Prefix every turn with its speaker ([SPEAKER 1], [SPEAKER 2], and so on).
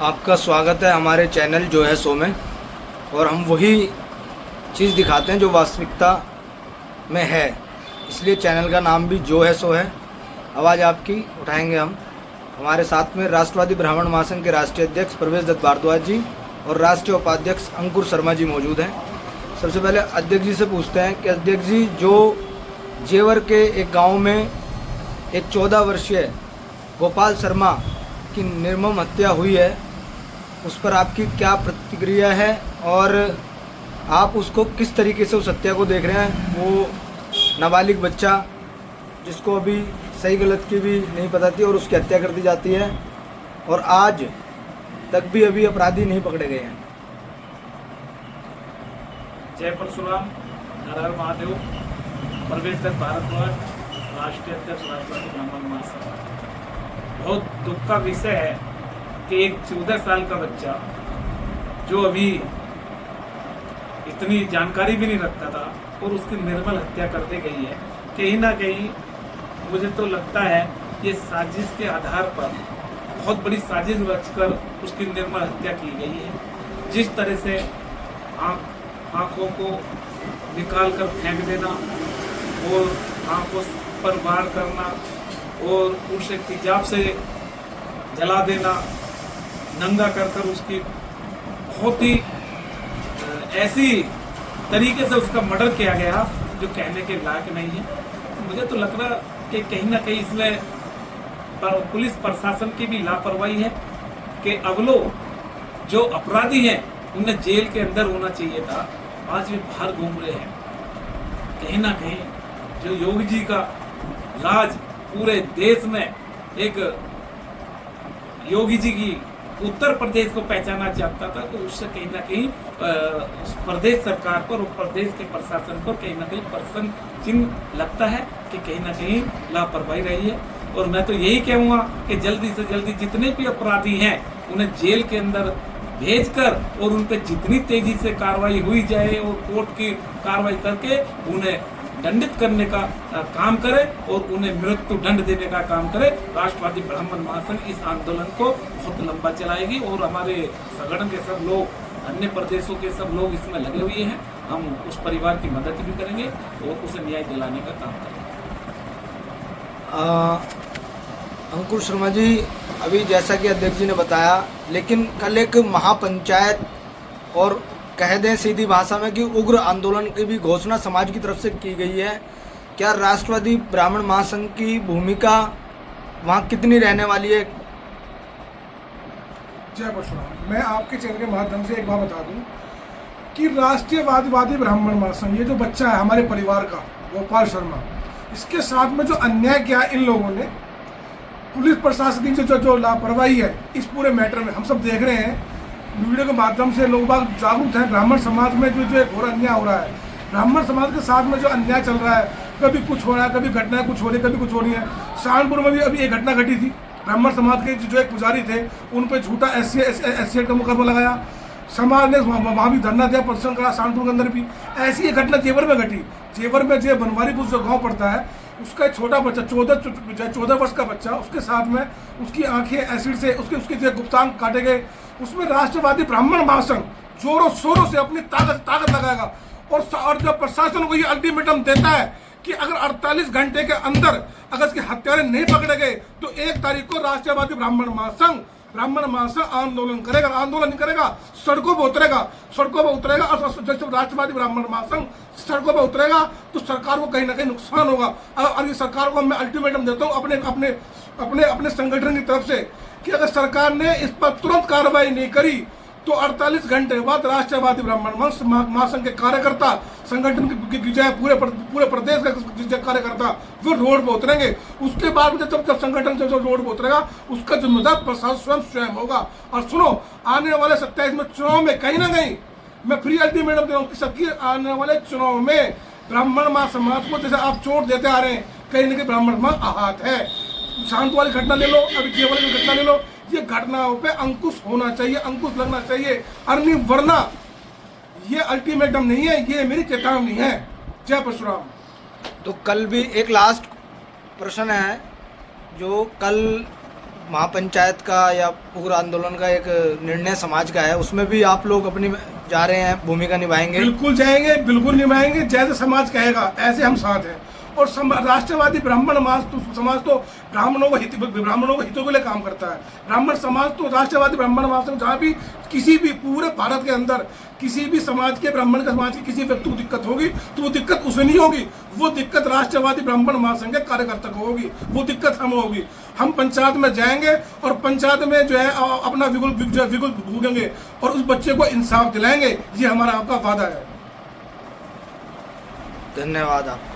[SPEAKER 1] आपका स्वागत है हमारे चैनल जो है सो में। और हम वही चीज़ दिखाते हैं जो वास्तविकता में है, इसलिए चैनल का नाम भी जो है सो है। आवाज़ आपकी उठाएंगे हम। हमारे साथ में राष्ट्रवादी ब्राह्मण महासंघ के राष्ट्रीय अध्यक्ष प्रवेश दत्त भारद्वाज जी और राष्ट्रीय उपाध्यक्ष अंकुर शर्मा जी मौजूद हैं। सबसे पहले अध्यक्ष जी से पूछते हैं कि अध्यक्ष जी, जो जेवर के एक गांव में एक 14 वर्षीय गोपाल शर्मा की निर्मम हत्या हुई है, उस पर आपकी क्या प्रतिक्रिया है और आप उसको किस तरीके से उस हत्या को देख रहे हैं? वो नाबालिग बच्चा जिसको अभी सही गलत की भी नहीं पता थी और उसकी हत्या कर दी जाती है और आज तक भी अभी अपराधी नहीं पकड़े गए हैं।
[SPEAKER 2] जय परशुराम, हर हर महादेव। प्रवेश दत्त भारद्वाज, राष्ट्रीय अध्यक्ष राष्ट्रवादी ब्राह्मण महासंघ। बहुत दुख का विषय है कि एक 14 साल का बच्चा जो अभी इतनी जानकारी भी नहीं रखता था और उसकी निर्मल हत्या कर दी गई है। कहीं ना कहीं मुझे तो लगता है ये साजिश के आधार पर बहुत बड़ी साजिश रचकर उसकी निर्मल हत्या की गई है। जिस तरह से आँखों को निकाल कर फेंक देना और आँखों पर वार करना और उसे तेजाब से जला देना, नंगा कर कर उसकी बहुत ही ऐसी तरीके से उसका मर्डर किया गया जो कहने के लायक नहीं है। तो मुझे तो लग रहा कि कहीं ना कहीं इसमें पुलिस प्रशासन की भी लापरवाही है कि अब लोग जो अपराधी हैं उन्हें जेल के अंदर होना चाहिए था, आज भी बाहर घूम रहे हैं। कहीं ना कहीं जो योगी जी का राज पूरे देश में, एक योगी जी की उत्तर प्रदेश को पहचाना चाहता था, तो उससे कहीं ना कहीं उस प्रदेश सरकार पर और प्रदेश के प्रशासन पर कहीं ना कहीं प्रश्न चिन्ह लगता है कि कहीं ना कहीं लापरवाही रही है। और मैं तो यही कहूँगा कि जल्दी से जल्दी जितने भी अपराधी हैं उन्हें जेल के अंदर भेजकर और उन पर जितनी तेजी से कार्रवाई हुई जाए और कोर्ट की कार्रवाई करके उन्हें दंडित करने का काम करे और उन्हें मृत्यु दंड देने का काम करे। राष्ट्रवादी ब्राह्मण महासंघ इस आंदोलन को बहुत लंबा चलाएगी और हमारे संगठन के सब लोग, अन्य प्रदेशों के सब लोग इसमें लगे हुए हैं। हम उस परिवार की मदद भी करेंगे और उसे न्याय दिलाने का काम करेंगे।
[SPEAKER 1] अंकुर शर्मा जी, अभी जैसा कि अध्यक्ष जी ने बताया, लेकिन कल एक महापंचायत और कह दें सीधी भाषा में कि उग्र आंदोलन की भी घोषणा समाज की तरफ से की गई है। क्या राष्ट्रवादी ब्राह्मण महासंघ की भूमिका वहाँ कितनी रहने वाली है?
[SPEAKER 3] जय परशुराम, मैं आपके चैनल के माध्यम से एक बात बता दूं कि राष्ट्रीयवादी ब्राह्मण महासंघ, ये जो बच्चा है हमारे परिवार का गोपाल शर्मा, इसके साथ में जो अन्याय किया इन लोगों ने, पुलिस प्रशासन की जो लापरवाही है इस पूरे मैटर में, हम सब देख रहे हैं। वीडियो के माध्यम से लोग बाग जागरूक हैं। ब्राह्मण समाज में जो घोर अन्याय हो रहा है, ब्राह्मण समाज के साथ में जो अन्याय चल रहा है, कभी कुछ हो रहा है, कभी घटनाएं कुछ हो रही है, कभी कुछ हो रही है। सहारनपुर में भी अभी एक घटना घटी थी, ब्राह्मण समाज के जो एक पुजारी थे उन पर झूठा एस का मुकदमा लगाया। समाज ने वहाँ भी धरना दिया, प्रदर्शन करा। सहारनपुर के अंदर भी ऐसी एक घटना जेवर में घटी। जेवर में जो बनवारीपुर जो गाँव पड़ता है, उसका छोटा बच्चा 14 वर्ष का बच्चा, उसके साथ में उसकी आंखें एसिड से उसके जो गुप्तांग काटे गए। उसमें राष्ट्रवादी ब्राह्मण महासंघ जोरों शोरों से अपनी ताकत लगाएगा और जब प्रशासन को ये अल्टीमेटम देता है कि अगर 48 घंटे के अंदर अगर इसके हत्यारे नहीं पकड़े गए तो 1 तारीख को राष्ट्रवादी ब्राह्मण महासंघ आंदोलन करेगा। आंदोलन नहीं करेगा, सड़कों पर उतरेगा और जब राष्ट्रवादी ब्राह्मण महासंघ सड़कों पर उतरेगा तो सरकार को कहीं ना कहीं नुकसान होगा। और ये सरकार को मैं अल्टीमेटम देता हूँ अपने संगठन की तरफ से कि अगर सरकार ने इस पर तुरंत कार्रवाई नहीं करी तो 48 घंटे बाद राष्ट्रवादी ब्राह्मण महासंघ के कार्यकर्ता, संगठन की जो पूरे प्रदेश के कार्यकर्ता वो रोड पर उतरेंगे। उसके बाद जब संगठन जो रोड पर उतरेगा उसका जिम्मेदार प्रशासन स्वयं होगा। और सुनो, आने वाले 27 में चुनाव में कहीं ना कहीं मैं फ्री अल्टीमेटम दे रहा हूँ कि सबकी आने वाले चुनाव में ब्राह्मण समाज को जैसे आप चोट देते आ रहे हैं, कहीं ना कहीं ब्राह्मण समाज आहत है। शांत वाली घटना ले लो, अभी केवल की घटना ले लो, ये घटनाओं पे अंकुश होना चाहिए, अंकुश लगना चाहिए, वरना ये अल्टीमेटम नहीं है, ये मेरी चेतावनी है। जय परशुराम।
[SPEAKER 1] तो कल भी एक लास्ट प्रश्न है, जो कल महापंचायत का या पूरा आंदोलन का एक निर्णय समाज का है, उसमें भी आप लोग अपनी जा रहे हैं, भूमिका निभाएंगे?
[SPEAKER 3] बिल्कुल जाएंगे, बिल्कुल निभाएंगे। जैसे समाज कहेगा ऐसे हम साथ हैं। और राष्ट्रवादी ब्राह्मण समाज तो ब्राह्मणों को हितों के लिए काम करता है। ब्राह्मण समाज तो राष्ट्रवादी ब्राह्मण समाज में जहाँ भी किसी भी पूरे भारत के अंदर किसी भी समाज के ब्राह्मण के समाज की किसी व्यक्ति को दिक्कत होगी तो वो दिक्कत उसे नहीं होगी, वो दिक्कत राष्ट्रवादी ब्राह्मण महासंघ के कार्यकर्ता को होगी, वो दिक्कत हम होगी। हम पंचायत में जाएंगे और पंचायत में जो है अपना विगुल भूगेंगे और उस बच्चे को इंसाफ दिलाएंगे। ये हमारा आपका वादा है।
[SPEAKER 1] धन्यवाद आपका।